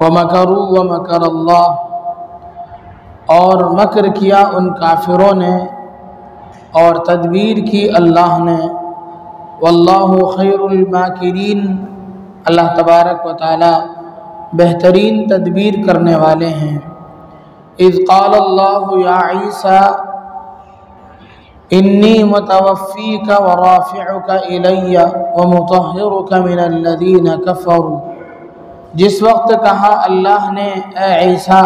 वमकरू वमकर अल्लाह, और मकर किया उन काफिरों ने और तदबीर की अल्लाह ने। वल्लाहु खैरुल माकिरीन, अल्लाह तबारक व तआला बेहतरीन तदबीर करने वाले हैं। इज़ क़ाल अल्लाहु या ईसा इन्नी मुतवफ़्फ़ीका व राफ़िउका इलय्या व मुतहहिरुका मिनल्लज़ीना कफ़रू, जिस वक्त कहा अल्लाह ने ए ईसा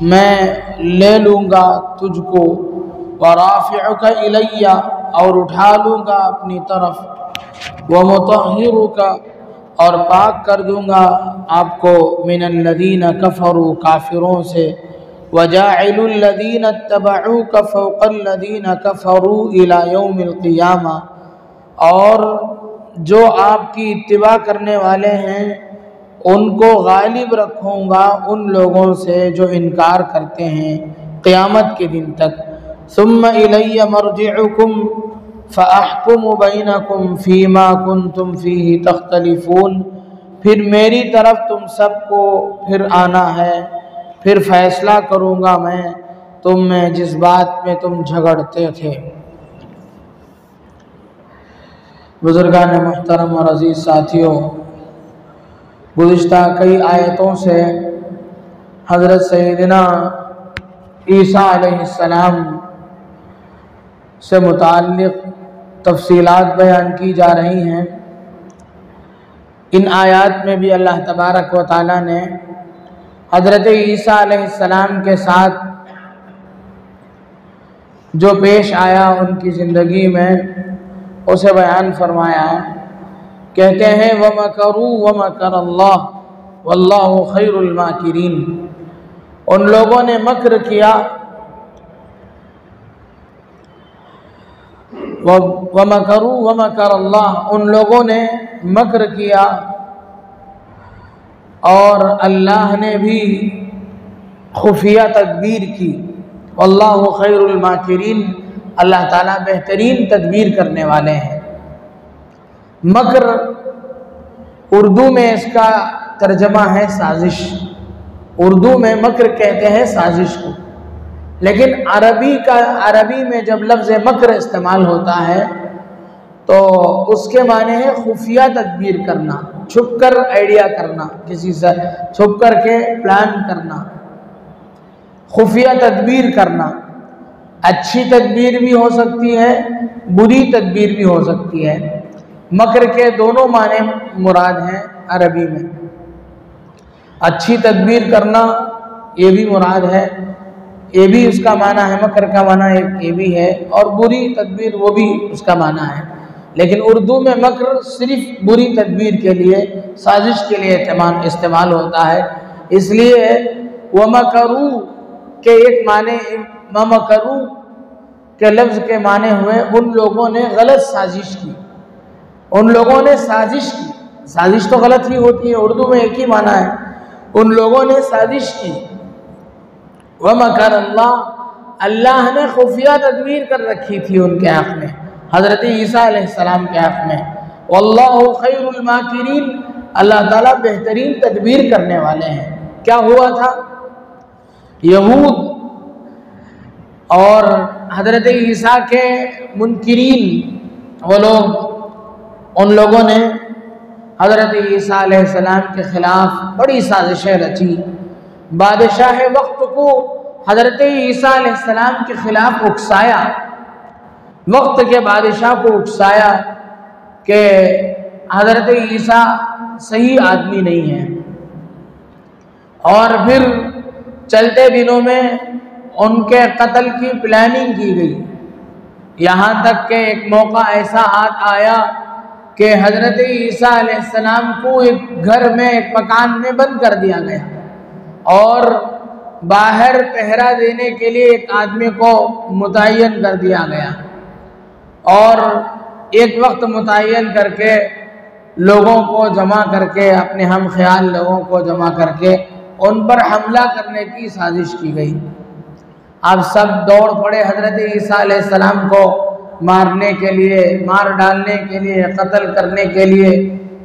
मैं ले लूँगा तुझको, व राफ़िउका इलय्या और उठा लूँगा अपनी तरफ, व मुतहहिरुका और पाक कर दूँगा आपको मिनल्लज़ीना कफ़रू काफिरों से, व जाइलुल्लज़ीना इत्तबऊका फ़ौक़ल्लज़ीना कफ़रू इला यौमिल क़ियामा, और जो आपकी इत्तिबा करने वाले हैं उनको गालिब रखूँगा उन लोगों से जो इनकार करते हैं क़यामत के दिन तक। सुम्मा इलैया मरजिउकुम फ़अहकुमु बैनकुम फ़ीमा कुंतुम फ़ीही तख्तलिफ़ून, फिर मेरी तरफ तुम सबको फिर आना है, फिर फैसला करूँगा मैं तुम में जिस बात में तुम झगड़ते थे। बुज़ुर्गान मुहतरम और अज़ीज़ साथियों, गुज़िश्ता कई आयतों से हज़रत सैयदना ईसा अलैहिस्सलाम से मुताल्लिक़ तफ़सीलात बयान की जा रही हैं। इन आयात में भी अल्लाह तबारक व तआला ने हज़रत ईसा अलैहिस्सलाम के साथ जो पेश आया उनकी ज़िंदगी में उसे बयान फरमाया। कहते हैं वमकरू वमकर अल्लाह वल्लाहु खैरुल माकिरीन, उन लोगों ने मक्र किया, वमकरू वमकर अल्लाह, उन लोगों ने मक्र किया और अल्लाह ने भी खुफिया तदबीर की। वल्लाहु खैरुल माकिरीन, अल्लाह ताला बेहतरीन तदबीर करने वाले हैं। मकर उर्दू में इसका तर्जमा है साजिश। उर्दू में मकर कहते हैं साजिश को, लेकिन अरबी में जब लफ्ज़ मकर इस्तेमाल होता है तो उसके माने है खुफिया तदबीर करना, छुप कर आइडिया करना, किसी से छुप कर के प्लान करना, खुफिया तदबीर करना। अच्छी तदबीर भी हो सकती है, बुरी तदबीर भी हो सकती है। मकर के दोनों माने मुराद हैं अरबी में। अच्छी तदबीर करना ये भी मुराद है, ये भी उसका माना है, मकर का माना एक ये भी है, और बुरी तदबीर वो भी उसका माना है। लेकिन उर्दू में मकर सिर्फ बुरी तदबीर के लिए, साजिश के लिए इस्तेमाल होता है। इसलिए वमकरू के एक माने, ममकरू के लफ्ज़ के माने हुए उन लोगों ने गलत साजिश की, उन लोगों ने साजिश की। साजिश तो गलत ही होती है, उर्दू में एक ही माना है। उन लोगों ने साजिश की। वमकर अल्लाह, अल्लाह ने खुफिया तदबीर कर रखी थी उनके हक़ में, हज़रत ईसा अलैहिस्सलाम के हक़ में। वल्लाहु खैरुल माकिरीन, अल्लाह ताला बेहतरीन तदबीर करने वाले हैं। क्या हुआ था? यहूद और हज़रत ईसा के मुनकिरीन, वो लोग, उन लोगों ने हज़रत ईसा अलैहिस्सलाम के ख़िलाफ़ बड़ी साजिशें रची। बादशाह वक्त को हज़रत ईसा अलैहिस्सलाम के ख़िलाफ़ उकसाया, वक्त के बादशाह को उकसाया कि हज़रत ईसा सही आदमी नहीं है। और फिर चलते दिनों में उनके कत्ल की प्लानिंग की गई, यहाँ तक कि एक मौका ऐसा हाथ आया कि हज़रत ईसा अलैहिस्सलाम को एक घर में, एक मकान में बंद कर दिया गया और बाहर पहरा देने के लिए एक आदमी को मुतय्यन कर दिया गया और एक वक्त मुतय्यन करके लोगों को जमा करके, अपने हम ख्याल लोगों को जमा करके उन पर हमला करने की साजिश की गई। अब सब दौड़ पड़े हज़रत ईसा अलैहिस्सलाम को मारने के लिए, मार डालने के लिए, कत्ल करने के लिए,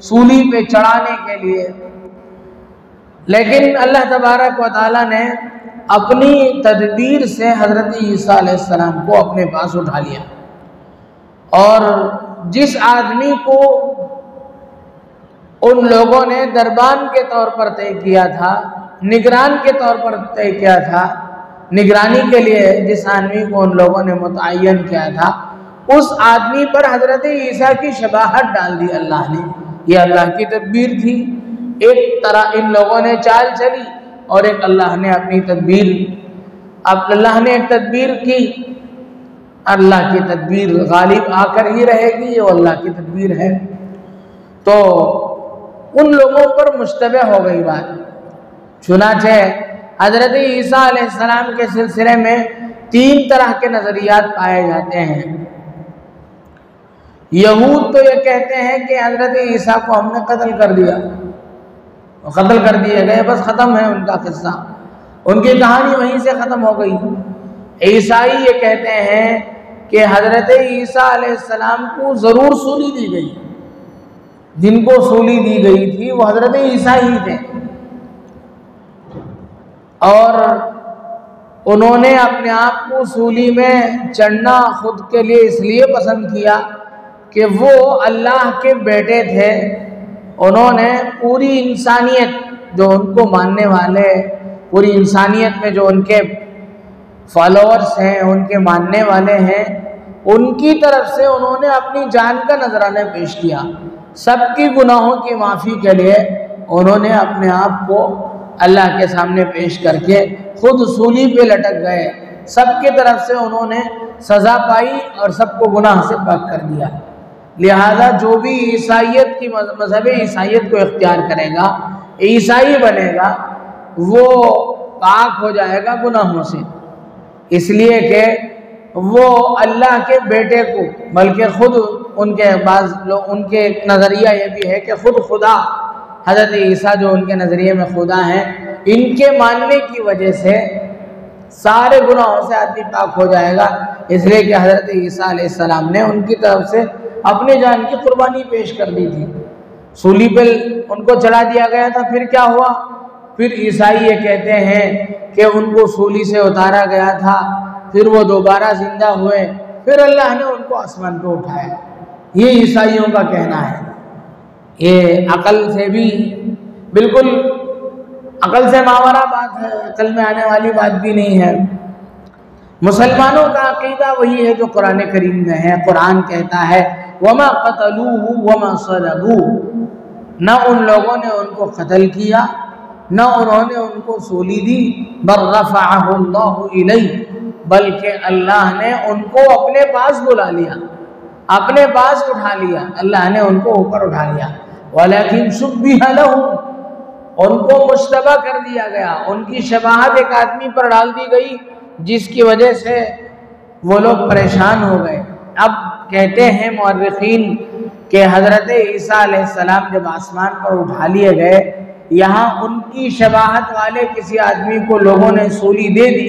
सूली पे चढ़ाने के लिए। लेकिन अल्लाह तबारक व तआला ने अपनी तदबीर से हज़रत ईसा अलैहिस्सलाम को अपने पास उठा लिया और जिस आदमी को उन लोगों ने दरबान के तौर पर तय किया था, निगरान के तौर पर तय किया था, निगरानी के लिए जिस आदमी को उन लोगों ने मुतय्यन किया था, उस आदमी पर हज़रत ईसा की शबाहत डाल दी अल्लाह ने। ये अल्लाह की तदबीर थी। एक तरह इन लोगों ने चाल चली और एक अल्लाह ने अपनी तदबीर, अब अल्लाह ने एक तदबीर की, अल्लाह की तदबीर गालिब आकर ही रहेगी, ये अल्लाह की तदबीर है। तो उन लोगों पर मुश्तबह हो गई बात। चुनाचे हज़रत ईसा अलैहिस्सलाम के सिलसिले में 3 तरह के नज़रियात पाए जाते हैं। यहूद तो ये कहते हैं कि हज़रत ईसा को हमने कत्ल कर दिया, कत्ल कर दिए गए, बस ख़त्म है उनका किस्सा, उनकी कहानी वहीं से ख़त्म हो गई। ईसाई ये कहते हैं कि हज़रत ईसा अलैहिस्सलाम को ज़रूर सूली दी गई, जिनको सूली दी गई थी वो हज़रत ईसा ही थे और उन्होंने अपने आप को सूली में चढ़ना खुद के लिए इसलिए पसंद किया कि वो अल्लाह के बेटे थे। उन्होंने पूरी इंसानियत, जो उनको मानने वाले, पूरी इंसानियत में जो उनके फॉलोअर्स हैं, उनके मानने वाले हैं, उनकी तरफ से उन्होंने अपनी जान का नजराना पेश किया। सबकी गुनाहों की माफ़ी के लिए उन्होंने अपने आप को अल्लाह के सामने पेश करके खुद सूली पे लटक गए। सबकी तरफ से उन्होंने सज़ा पाई और सबको गुनाह से पाक कर दिया। लिहाजा जो भी ईसाइयत की, मज़हब ईसाइयत को इख्तियार करेगा, ईसाई बनेगा, वो पाक हो जाएगा गुनाहों से, इसलिए कि वो अल्लाह के बेटे को, बल्कि खुद उनके बाज़ लोग, उनके नज़रिया ये भी है कि खुद खुदा हज़रत ईसा जो उनके नज़रिए में खुदा हैं, इनके मानने की वजह से सारे गुनाहों से आदमी पाक हो जाएगा। इसलिए कि हज़रत ईसा अलैहिस्सलाम ने उनकी तरफ से अपनी जान की कुर्बानी पेश कर दी थी, सूली पर उनको चढ़ा दिया गया था। फिर क्या हुआ? फिर ईसाई ये कहते हैं कि उनको सूली से उतारा गया था, फिर वो दोबारा जिंदा हुए, फिर अल्लाह ने उनको आसमान पर उठाया। ये ईसाइयों का कहना है। ये अकल से भी बिल्कुल, अकल से मावरा बात है, अकल में आने वाली बात भी नहीं है। मुसलमानों का अकीदा वही है जो कुरान करीम में है। कुरान कहता है वमा क़तलूहु वमा सलबूहु, न उन लोगों ने उनको कत्ल किया, न उन्होंने उनको सूली दी, बल रफ़अहु अल्लाहु इलैहि, बल्कि अल्लाह ने उनको अपने पास बुला लिया, अपने पास उठा लिया, अल्लाह ने उनको ऊपर उठा लिया। वलाकिन शुब्बिह लहुम, उनको मुश्तबा कर दिया गया, उनकी शबाहत एक आदमी पर डाल दी गई जिसकी वजह से वो लोग परेशान हो गए। अब कहते हैं मुअर्रिखीन कि हज़रत ईसा अलैहिस्सलाम जब आसमान पर उठा लिए गए, यहाँ उनकी शबाहत वाले किसी आदमी को लोगों ने सूली दे दी,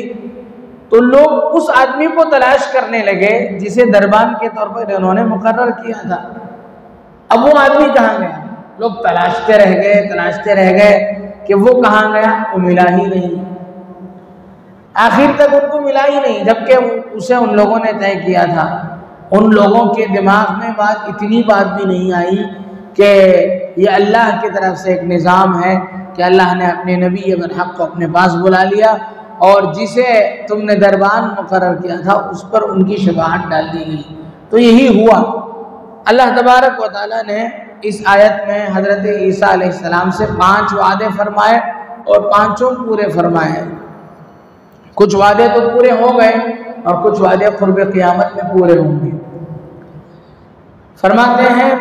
तो लोग उस आदमी को तलाश करने लगे जिसे दरबान के तौर पर उन्होंने मुकर्रर किया था। अब वो आदमी कहाँ गया? लोग तलाशते रह गए कि वो कहाँ गया, वो मिला ही नहीं। आखिर तक उनको मिला ही नहीं, जबकि उसे उन लोगों ने तय किया था। उन लोगों के दिमाग में इतनी बात भी नहीं आई कि ये अल्लाह की तरफ से एक निज़ाम है कि अल्लाह ने अपने नबी इब्न हक़ को अपने पास बुला लिया और जिसे तुमने दरबान मुकर्रर किया था उस पर उनकी शफाअत डाल दी गई। तो यही हुआ। अल्लाह तबारक व तआला ने इस आयत में हज़रत ईसा अलैहिस्सलाम से 5 वादे फरमाए और 5 पूरे फरमाए। कुछ वादे तो पूरे हो गए और कुछ वादे क़ुर्ब क़ियामत में पूरे होंगे। फरमाते हैं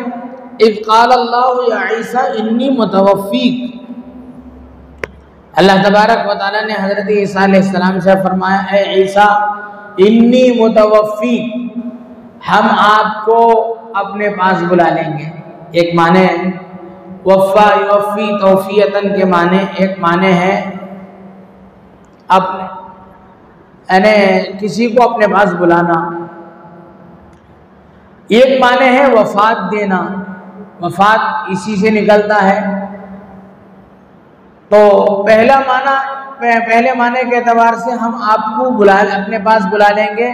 इज़ क़ाल अल्लाहु या ईसा इन्नी मुतवफ़्फ़ीक। अल्लाह तबारक व तआला ने हज़रत ईसा अलैहिस्सलाम से फरमाया, ए ईसा इन्नी मुतवफ़्फ़ीक, हम आपको अपने पास बुला लेंगे। एक माने वफ़ा युफ़ी तौफ़ियतन के माने, एक माने है अपने यानी किसी को अपने पास बुलाना, एक माने है वफ़ात देना। वफ़ात इसी से निकलता है। तो पहले माने के एतबार से हम आपको अपने पास बुला लेंगे।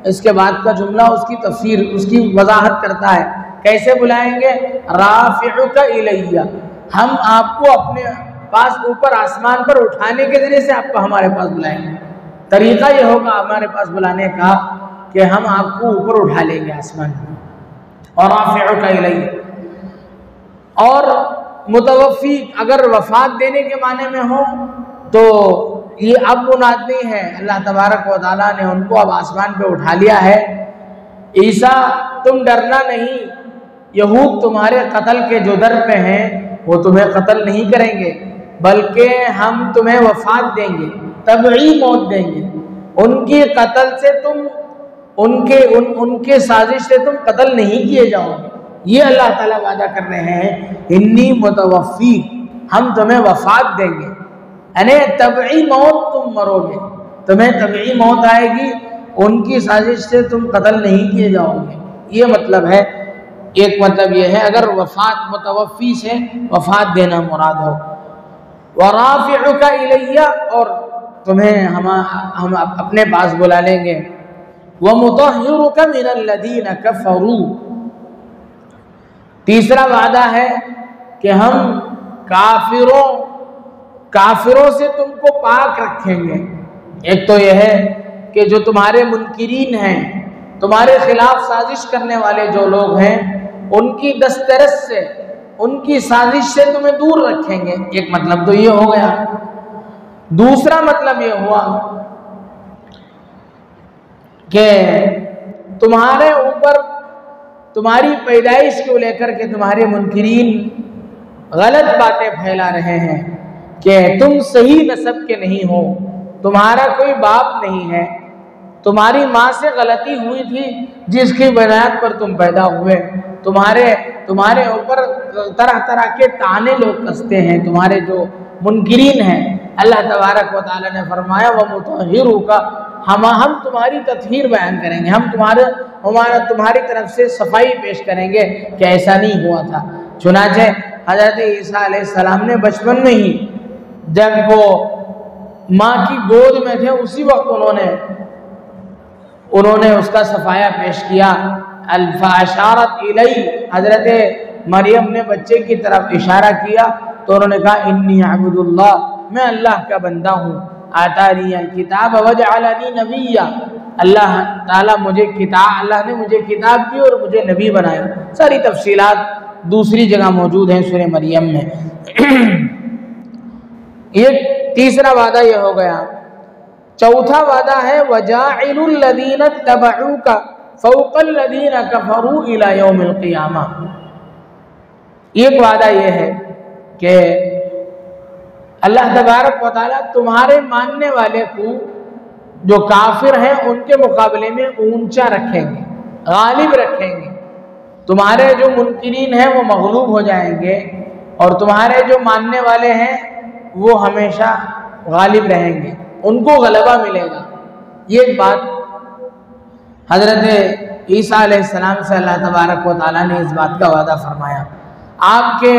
इसके बाद का जुमला उसकी तफसीर, उसकी वजाहत करता है। कैसे बुलाएंगे? राफ़िउका इलैया, हम आपको अपने पास ऊपर आसमान पर उठाने के जरिए से आपको हमारे पास बुलाएंगे। तरीका ये होगा हमारे पास बुलाने का कि हम आपको ऊपर उठा लेंगे आसमान में। और राफ़िउका इलैया और मुतवफ़्फ़ी अगर वफ़ात देने के माने में हो तो ये अब मुनाद नहीं है। अल्लाह तबारक व तआला ने उनको अब आसमान पे उठा लिया है। ईसा तुम डरना नहीं, यहूद तुम्हारे कत्ल के जो दर पे हैं वो तुम्हें कत्ल नहीं करेंगे, बल्कि हम तुम्हें वफ़ात देंगे, तबई मौत देंगे। उनकी कत्ल से तुम उनके साजिश से तुम कत्ल नहीं किए जाओगे। ये अल्लाह ताला वादा कर रहे हैं, इन्नी मुतवफ़्फ़ी, हम तुम्हें वफ़ात देंगे, यानी तबई मौत तुम मरोगे, तुम्हें तबई मौत आएगी, उनकी साजिश से तुम कत्ल नहीं किए जाओगे। ये मतलब है। एक मतलब ये है अगर वफ़ात मुतवफ़्फ़ी से वफ़ात देना मुराद हो। वराफ़िउका इलैया, और तुम्हें हम अपने पास बुला लेंगे। वमुतहिरुका मिनल्लज़ीना कफ़रू, तीसरा वादा है कि हम काफिरों से तुमको पाक रखेंगे। एक तो यह है कि जो तुम्हारे मुनकिरीन हैं, तुम्हारे खिलाफ साजिश करने वाले जो लोग हैं, उनकी दस्तरस से, उनकी साजिश से तुम्हें दूर रखेंगे। एक मतलब तो ये हो गया। दूसरा मतलब ये हुआ कि तुम्हारे ऊपर, तुम्हारी पैदाइश को लेकर के तुम्हारे मुनकिरीन गलत बातें फैला रहे हैं कि तुम सही नस्ब के नहीं हो, तुम्हारा कोई बाप नहीं है, तुम्हारी माँ से गलती हुई थी जिसकी बुनियाद पर तुम पैदा हुए। तुम्हारे ऊपर तरह तरह के ताने लोग कसते हैं, तुम्हारे जो मुनकिरीन हैं। अल्लाह तबारक व तआला ने फरमाया वमुतहिरुका, हम तुम्हारी तत्हीर बयान करेंगे, हम तुम्हारी तरफ से सफाई पेश करेंगे कि ऐसा नहीं हुआ था। चुनाचे हज़रत ईसा अलैहिस्सलाम ने बचपन में ही, जब वो माँ की गोद में थे, उसी वक्त उन्होंने उसका सफाया पेश किया। अल्फ़ाशारत इलई, हज़रत मरियम ने बच्चे की तरफ इशारा किया तो उन्होंने कहा इन्नी अब्दुल्लाह, मैं अल्लाह का बंदा हूँ। आतानी अल किताब वजअलनी नबिय्या, अल्लाह ने मुझे किताब दी और मुझे नबी बनाया। सारी तफसीलात दूसरी जगह मौजूद हैं सूरह मरियम में। ये तीसरा वादा ये हो गया। चौथा वादा है वजाइलुल लदीना तबऊका फौकल लदीना कफरू इला यौमिल क़ियामा। एक वादा ये है कि अल्लाह तबारक व तआला तुम्हारे मानने वाले को, जो काफिर हैं, उनके मुकाबले में ऊंचा रखेंगे, गालिब रखेंगे। तुम्हारे जो मुनकिरीन हैं वो मगलूब हो जाएंगे और तुम्हारे जो मानने वाले हैं वो हमेशा गालिब रहेंगे, उनको गलबा मिलेगा। ये बात हज़रत ईसा अलैहिस्सलाम से अल्लाह तबारक व तआला ने इस बात का वादा फरमाया। आपके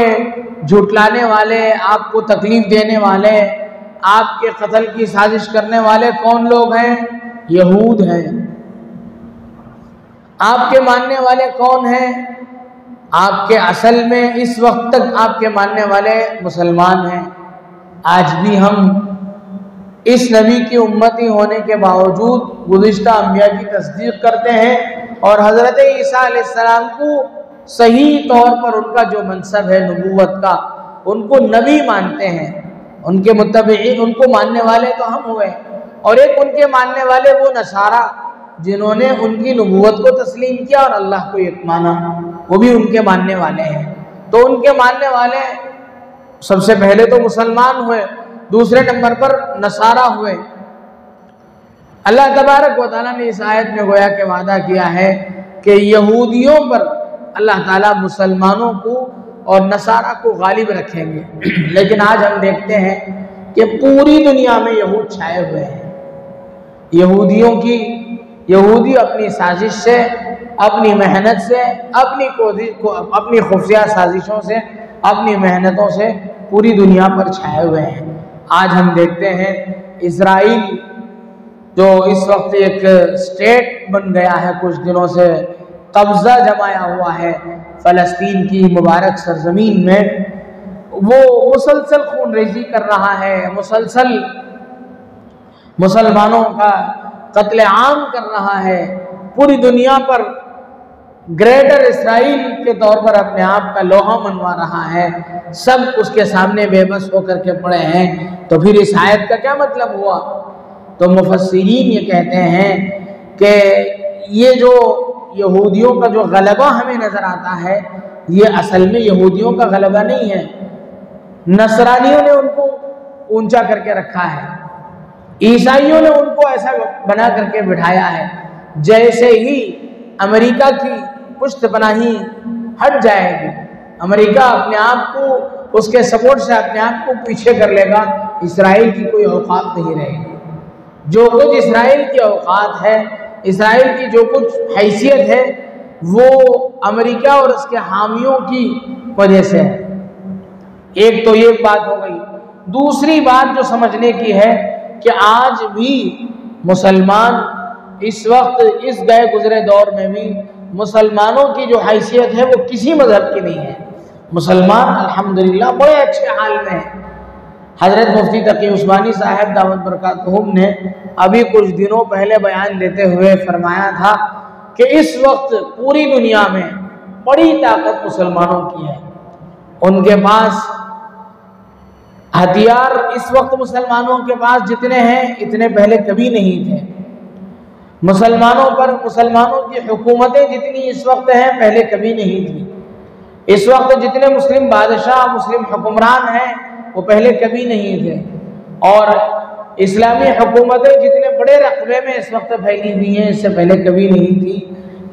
झुटलाने वाले, आपको तकलीफ देने वाले, आपके कत्ल की साजिश करने वाले कौन लोग हैं? यहूद हैं। आपके मानने वाले कौन हैं? आपके असल में इस वक्त तक आपके मानने वाले मुसलमान हैं। आज भी हम इस नबी की उम्मती होने के बावजूद गुज़िश्ता अंबिया की तस्दीक करते हैं और हज़रत ईसा अलैहिस्सलाम को सही तौर पर उनका जो मनसब है नबूवत का, उनको नबी मानते हैं। उनके मुत्तबईन, उनको मानने वाले तो हम हुए, और एक उनके मानने वाले वो नसारा जिन्होंने उनकी नबूवत को तस्लीम किया और अल्लाह को एक माना, वो भी उनके मानने वाले हैं। तो उनके मानने वाले सबसे पहले तो मुसलमान हुए, दूसरे नंबर पर नसारा हुए। अल्लाह तबारक व तआला ने इस आयत में गोया के वादा किया है कि यहूदियों पर अल्लाह ताला मुसलमानों को और नसारा को गालिब रखेंगे। लेकिन आज हम देखते हैं कि पूरी दुनिया में यहूद छाए हुए हैं। यहूदी अपनी साजिश से, अपनी मेहनत से, अपनी खुफिया साजिशों से, अपनी मेहनतों से पूरी दुनिया पर छाए हुए हैं। आज हम देखते हैं इजराइल जो इस वक्त एक स्टेट बन गया है, कुछ दिनों से कब्जा जमाया हुआ है फ़लस्तीन की मुबारक सरजमीन में, वो मुसलसल खूनरेजी कर रहा है, मुसलसल मुसलमानों का कत्ले आम कर रहा है, पूरी दुनिया पर ग्रेटर इसराइल के तौर पर अपने आप का लोहा मनवा रहा है। सब उसके सामने बेबस होकर के पड़े हैं। तो फिर इस आयत का क्या मतलब हुआ? तो मुफस्सिरीन ये कहते हैं कि ये जो यहूदियों का जो गलबा हमें नज़र आता है, ये असल में यहूदियों का गलबा नहीं है, नसरानियों ने उनको ऊंचा करके रखा है, ईसाइयों ने उनको ऐसा बना करके बिठाया है। जैसे ही अमेरिका की पुश्तपनाही हट जाएगी, अमेरिका अपने आप को उसके सपोर्ट से अपने आप को पीछे कर लेगा, इसराइल की कोई औकात नहीं रहेगी। जो कुछ इसराइल की औकात है, इसराइल की जो कुछ हैसियत है, वो अमेरिका और उसके हामियों की वजह से है। एक तो ये बात हो गई। दूसरी बात जो समझने की है कि आज भी मुसलमान इस वक्त, इस गए गुजरे दौर में भी मुसलमानों की जो हैसियत है वो किसी मजहब की नहीं है। मुसलमान अल्हम्दुलिल्लाह बड़े अच्छे हाल में है। हज़रत मुफ्ती तकी उस्मानी साहब दामत बरकातहुम ने अभी कुछ दिनों पहले बयान देते हुए फरमाया था कि इस वक्त पूरी दुनिया में बड़ी ताकत मुसलमानों की है। उनके पास हथियार इस वक्त मुसलमानों के पास जितने हैं, इतने पहले कभी नहीं थे। मुसलमानों पर, मुसलमानों की हुकूमतें जितनी इस वक्त हैं, पहले कभी नहीं थी। इस वक्त जितने मुस्लिम बादशाह, मुस्लिम हुक्मरान हैं, वो पहले कभी नहीं थे। और इस्लामी हुकूमतें जितने बड़े रकबे में इस वक्त फैली हुई हैं, इससे पहले कभी नहीं थी।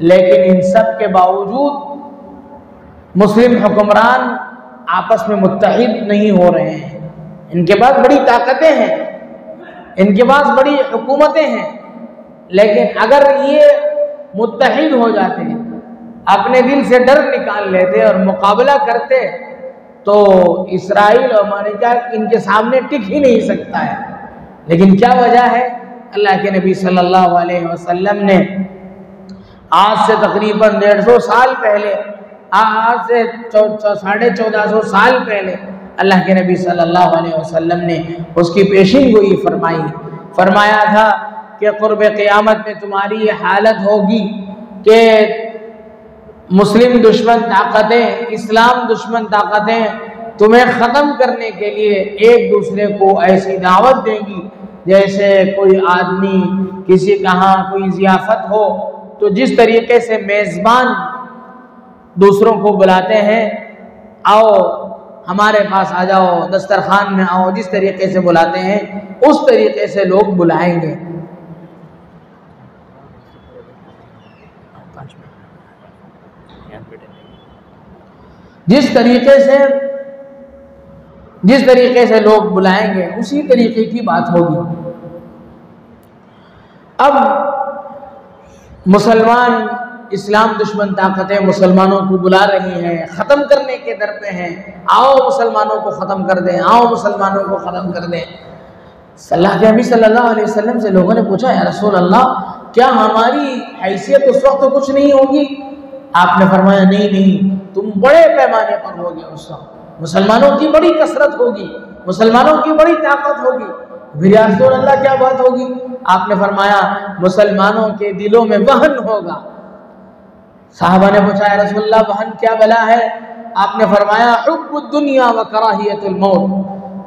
लेकिन इन सब के बावजूद मुस्लिम हुक्मरान आपस में मुत्तहिद नहीं हो रहे हैं। इनके पास बड़ी ताकतें हैं, इनके पास बड़ी हुकूमतें हैं, लेकिन अगर ये मुत्तहिद हो जाते, अपने दिल से डर निकाल लेते और मुकाबला करते, तो इसराइल और अमेरिका इनके सामने टिक ही नहीं सकता है। लेकिन क्या वजह है? अल्लाह के नबी सल्लल्लाहु अलैहि वसल्लम ने आज से तकरीबन 150 साल पहले, आज से 1450 साल पहले अल्लाह के नबी सल्लल्लाहु अलैहि वसल्लम ने उसकी पेशिन गोई फरमाई। फरमाया था कि क़ुर्ब क़यामत में तुम्हारी ये हालत होगी कि मुस्लिम दुश्मन ताकतें, इस्लाम दुश्मन ताकतें तुम्हें ख़त्म करने के लिए एक दूसरे को ऐसी दावत देंगी जैसे कोई आदमी किसी कहाँ कोई ज़ियाफ़त हो तो जिस तरीके से मेज़बान दूसरों को बुलाते हैं, आओ हमारे पास आ जाओ, दस्तरखान में आओ, जिस तरीके से बुलाते हैं उस तरीके से लोग बुलाएंगे। जिस तरीके से लोग बुलाएंगे उसी तरीके की बात होगी। अब मुसलमान, इस्लाम दुश्मन ताकतें मुसलमानों को बुला रही हैं, ख़त्म करने के दर पे हैं, आओ मुसलमानों को ख़त्म कर दें, आओ मुसलमानों को ख़त्म कर दें। अल्लाह के नबी सल्लल्लाहु अलैहि वसल्लम से लोगों ने पूछा, या रसूल अल्लाह, क्या हमारी हैसियत उस वक्त कुछ नहीं होगी? आपने फरमाया, नहीं, तुम बड़े पैमाने पर होगे। उस वक्त मुसलमानों की बड़ी कसरत होगी, मुसलमानों की बड़ी ताकत होगी, फिर या रसूल अल्लाह क्या बात होगी? आपने फरमाया मुसलमानों के दिलों में वहन होगा। साहबा ने पूछा या रसूल अल्लाह वहन क्या बला है? आपने फरमाया हुब्बुद दुनिया व कराहियतुल मौत,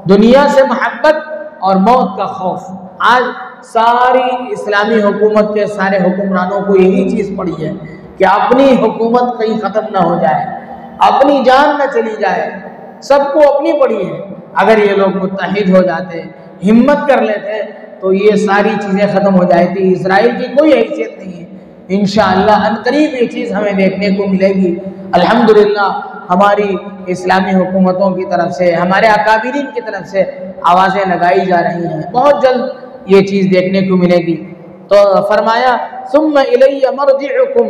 दुनिया से मोहब्बत और मौत का खौफ। आज सारी इस्लामी हुकूमत के सारे हुक्मरानों को यही चीज़ पड़ी है कि अपनी हुकूमत कहीं ख़त्म ना हो जाए, अपनी जान न चली जाए, सबको अपनी पड़ी है। अगर ये लोग मुत्तहिद हो जाते, हिम्मत कर लेते, तो ये सारी चीज़ें ख़त्म हो जाती। इजराइल की कोई हैसियत नहीं है। इंशाअल्लाह अनकरीब ये चीज़ हमें देखने को मिलेगी। अल्हम्दुलिल्लाह हमारी इस्लामी हुकूमतों की तरफ से, हमारे अकाबिरीन की तरफ से आवाज़ें लगाई जा रही हैं। बहुत जल्द ये चीज़ देखने को मिलेगी। तो फरमाया सुम्मा इलैया मरजिउकुम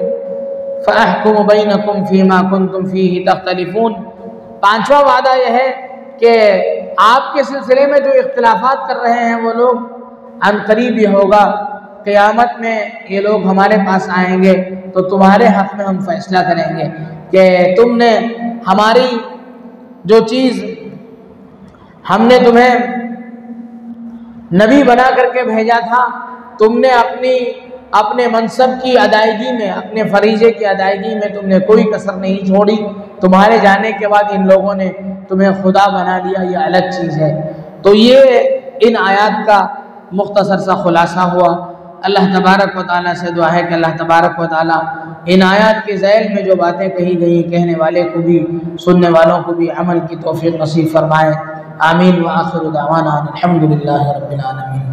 फ़अहकुमु बैनकुम फ़ीमा कुन्तुम फ़ीही तख्तलिफ़ून। पांचवा वादा यह है कि आपके सिलसिले में जो इख्तिलाफात कर रहे हैं वो लोग, अनकरीब ये होगा क़यामत में ये लोग हमारे पास आएंगे तो तुम्हारे हक़ में हम फैसला करेंगे कि तुमने हमारी जो चीज़ हमने तुम्हें नबी बना करके भेजा था, तुमने अपने मनसब की अदायगी में, अपने फरीज़े की अदायगी में तुमने कोई कसर नहीं छोड़ी। तुम्हारे जाने के बाद इन लोगों ने तुम्हें खुदा बना लिया, ये अलग चीज़ है। तो ये इन आयात का मुख्तसर सा खुलासा हुआ। अल्लाह तबारक व तआला से दुआ है कि अल्लाह तबारक व तआला इन आयात के ज़ैल में जो बातें कही गई, कहने वाले को भी, सुनने वालों को भी अमल की तौफीक नसीब फरमाए। आमीन व आखिरु दावाना अल्हम्दुलिल्लाहि रब्बिल आलमीन।